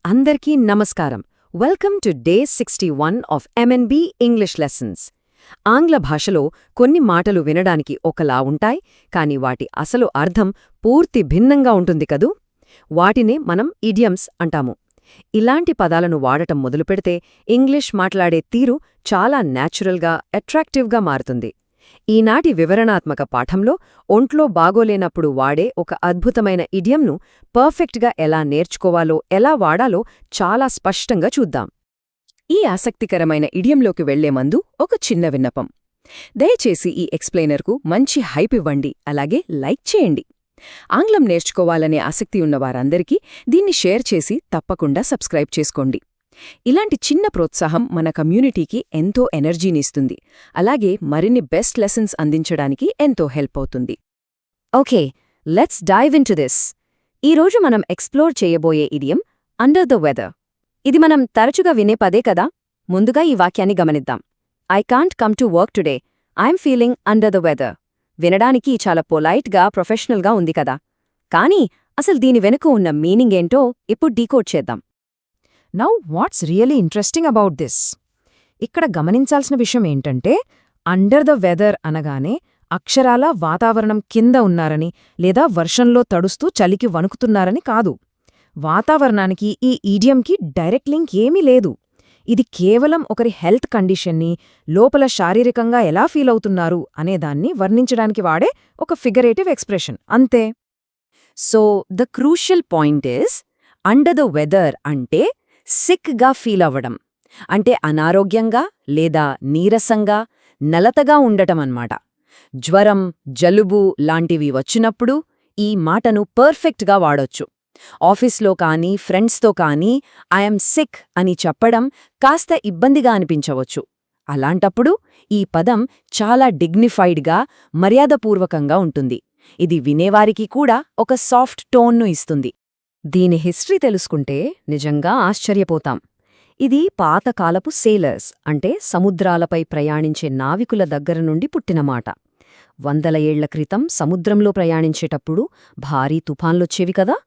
అందరికీ నమస్కారం. Welcome to day 61 of MNB English lessons. ఆంగ్ల భాషలో కొన్ని మాటలు వినడానికి ఒకలా ఉంటాయి, కానీ వాటి అసలు అర్థం పూర్తి భిన్నంగా ఉంటుంది కదూ. వాటినే మనం ఇడియమ్స్ అంటాము. ఇలాంటి పదాలను వాడటం మొదలుపెడితే ఇంగ్లీష్ మాట్లాడే తీరు చాలా న్యాచురల్గా, అట్రాక్టివ్గా మారుతుంది. ఈనాటి వివరణాత్మక పాఠంలో ఒంట్లో బాగోలేనప్పుడు వాడే ఒక అద్భుతమైన ఇడియంను పర్ఫెక్ట్గా ఎలా నేర్చుకోవాలో, ఎలా వాడాలో చాలా స్పష్టంగా చూద్దాం. ఈ ఆసక్తికరమైన ఇడియంలోకి వెళ్లే ముందు ఒక చిన్న విన్నపం. దయచేసి ఈ ఎక్స్ప్లెయినర్కు మంచి హైప్ ఇవ్వండి, అలాగే లైక్ చేయండి. ఆంగ్లం నేర్చుకోవాలనే ఆసక్తి ఉన్నవారందరికీ దీన్ని షేర్ చేసి తప్పకుండా సబ్స్క్రైబ్ చేసుకోండి. ఇలాంటి చిన్న ప్రోత్సాహం మన కమ్యూనిటీకి ఎంతో ఎనర్జీనిస్తుంది, అలాగే మరిన్ని బెస్ట్ లెసన్స్ అందించడానికి ఎంతో హెల్ప్ అవుతుంది. Okay, let's dive into this. ఈరోజు మనం ఎక్స్ప్లోర్ చేయబోయే ఇడియం అండర్ ద వెదర్. ఇది మనం తరచుగా వినే పదే కదా. ముందుగా ఈ వాక్యాన్ని గమనిద్దాం. I can't come to work today, I'm feeling under the weather. వినడానికి చాలా పొలైట్గా, ప్రొఫెషనల్గా ఉంది కదా. కానీ అసలు దీని వెనుక ఉన్న మీనింగ్ ఏంటో ఇప్పుడు డీకోడ్ చేద్దాం. Now what's really interesting about this? ఇక్కడ గమనించాల్సిన విషయం ఏంటంటే, అండర్ ద వెదర్ అనగానే అక్షరాల వాతావరణం కింద ఉన్నారని లేదా వర్షంలో తడుస్తూ చలికి వణుకుతున్నారని కాదు. వాతావరణానికి ఈ ఈడియంకి డైరెక్ట్ లింక్ ఏమీ లేదు. ఇది కేవలం ఒకరి హెల్త్ కండిషన్ని, లోపల శారీరకంగా ఎలా ఫీల్ అవుతున్నారు అనేదాన్ని వర్ణించడానికి వాడే ఒక ఫిగరేటివ్ ఎక్స్ప్రెషన్ అంతే. So the crucial point is, under the weather అంటే సిక్గా ఫీల్ అవ్వడం, అంటే అనారోగ్యంగా లేదా నీరసంగా, నలతగా ఉండటమన్నమాట. జ్వరం, జలుబు లాంటివి వచ్చినప్పుడు ఈ మాటను పర్ఫెక్ట్గా వాడొచ్చు. ఆఫీస్లో కానీ ఫ్రెండ్స్తో కానీ ఐఎమ్ సిక్ అని చెప్పడం కాస్త ఇబ్బందిగా అనిపించవచ్చు. అలాంటప్పుడు ఈ పదం చాలా డిగ్నిఫైడ్గా, మర్యాదపూర్వకంగా ఉంటుంది. ఇది వినేవారికి కూడా ఒక సాఫ్ట్ టోన్ను ఇస్తుంది. దీని హిస్టరీ తెలుసుకుంటే నిజంగా ఆశ్చర్యపోతాం. ఇది పాతకాలపు సేలర్స్, అంటే సముద్రాలపై ప్రయాణించే నావికుల దగ్గర నుండి పుట్టిన మాట. 100 ఏళ్ల క్రితం సముద్రంలో ప్రయాణించేటప్పుడు భారీ తుఫాన్లొచ్చేవి కదా.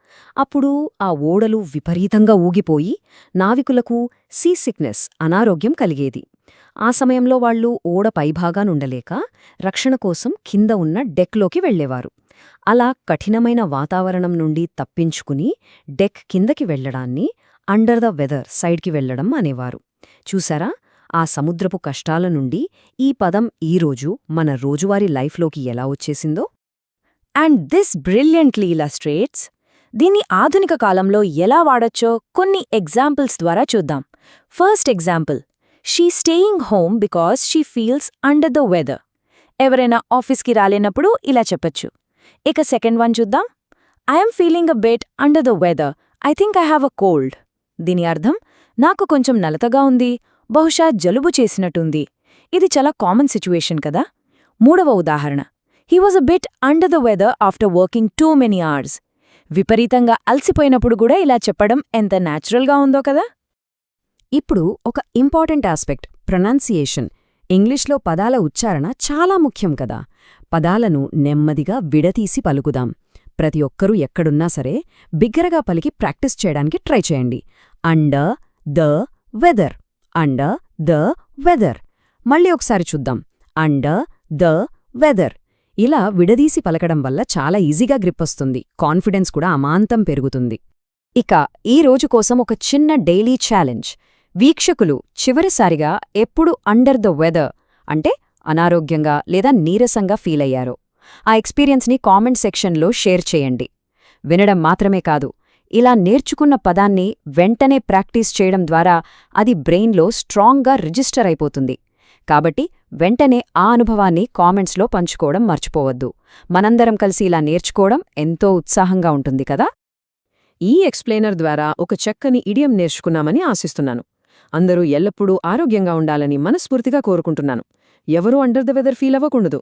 అప్పుడు ఆ ఓడలు విపరీతంగా ఊగిపోయి నావికులకు సీ సిక్నెస్, అనారోగ్యం కలిగేది. ఆ సమయంలో వాళ్లు ఓడ పైభాగానుండలేక రక్షణ కోసం కింద ఉన్న డెక్లోకి వెళ్లేవారు. అలా కఠినమైన వాతావరణం నుండి తప్పించుకుని డెక్ కిందకి వెళ్లడాన్ని అండర్ ద వెదర్, సైడ్కి వెళ్లడం అనేవారు. చూసారా, ఆ సముద్రపు కష్టాల నుండి ఈ పదం ఈరోజు మన రోజువారీ లైఫ్లోకి ఎలా వచ్చేసిందో. అండ్ దిస్ బ్రిలియంట్లీ ఇలస్ట్రేట్స్ దీన్ని ఆధునిక కాలంలో ఎలా వాడొచ్చో కొన్ని ఎగ్జాంపుల్స్ ద్వారా చూద్దాం. First example, she staying home because she feels under the weather. ఎవరైనా ఆఫీస్కి రాలేనప్పుడు ఇలా చెప్పొచ్చు. ఇక సెకండ్ వన్ చూద్దాం. I'm feeling a bit under the weather, I think I have a cold. దీని అర్థం, నాకు కొంచెం నలతగా ఉంది, బహుశా జలుబు చేసినట్టుంది. ఇది చాలా కామన్ సిచ్యువేషన్ కదా. మూడవ ఉదాహరణ, he was a bit under the weather after working too many hours. విపరీతంగా అలసిపోయినప్పుడు కూడా ఇలా చెప్పడం ఎంత న్యాచురల్గా ఉందో కదా. ఇప్పుడు ఒక ఇంపార్టెంట్ ఆస్పెక్ట్, ప్రొనౌన్సియేషన్. ఇంగ్లీష్లో పదాల ఉచ్చారణ చాలా ముఖ్యం కదా. పదాలను నెమ్మదిగా విడతీసి పలుకుదాం. ప్రతి ఒక్కరూ ఎక్కడున్నా సరే బిగ్గరగా పలికి ప్రాక్టీస్ చేయడానికి ట్రై చేయండి. Under the weather, under the weather. మళ్ళీ ఒకసారి చూద్దాం. Under the weather. ఇలా విడదీసి పలకడం వల్ల చాలా ఈజీగా గ్రిప్పొస్తుంది, కాన్ఫిడెన్స్ కూడా అమాంతం పెరుగుతుంది. ఇక ఈ రోజు కోసం ఒక చిన్న డైలీ ఛాలెంజ్. వీక్షకులు చివరిసారిగా ఎప్పుడు అండర్ ద వెదర్, అంటే అనారోగ్యంగా లేదా నీరసంగా ఫీల్ అయ్యారో ఆ ఎక్స్పీరియన్స్ని కామెంట్ సెక్షన్లో షేర్ చేయండి. వినడం మాత్రమే కాదు, ఇలా నేర్చుకున్న పదాన్ని వెంటనే ప్రాక్టీస్ చేయడం ద్వారా అది బ్రెయిన్లో స్ట్రాంగ్గా రిజిస్టర్ అయిపోతుంది. కాబట్టి వెంటనే ఆ అనుభవాన్ని కామెంట్స్లో పంచుకోవడం మర్చిపోవద్దు. మనందరం కలిసి ఇలా నేర్చుకోవడం ఎంతో ఉత్సాహంగా ఉంటుంది కదా. ఈ ఎక్స్ప్లెయినర్ ద్వారా ఒక చక్కని ఇడియం నేర్చుకున్నామని ఆశిస్తున్నాను. అందరూ ఎల్లప్పుడూ ఆరోగ్యంగా ఉండాలని మనస్ఫూర్తిగా కోరుకుంటున్నాను. ఎవరూ అండర్ ద వెదర్ ఫీల్ అవ్వకూడదు.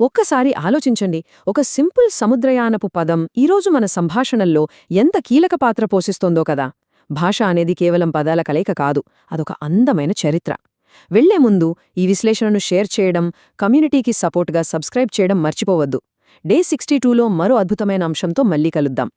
ఒక్కసారి ఆలోచించండి, ఒక సింపుల్ సముద్రయానపు పదం ఈరోజు మన సంభాషణల్లో ఎంత కీలక పాత్ర పోషిస్తోందో కదా. భాష అనేది కేవలం పదాల కలయిక కాదు, అదొక అందమైన చరిత్ర. వెళ్లే ముందు ఈ విశ్లేషణను షేర్ చేయడం, కమ్యూనిటీకి సపోర్ట్గా సబ్స్క్రైబ్ చేయడం మర్చిపోవద్దు. డే 62లో మరో అద్భుతమైన అంశంతో మళ్ళీ కలుద్దాం.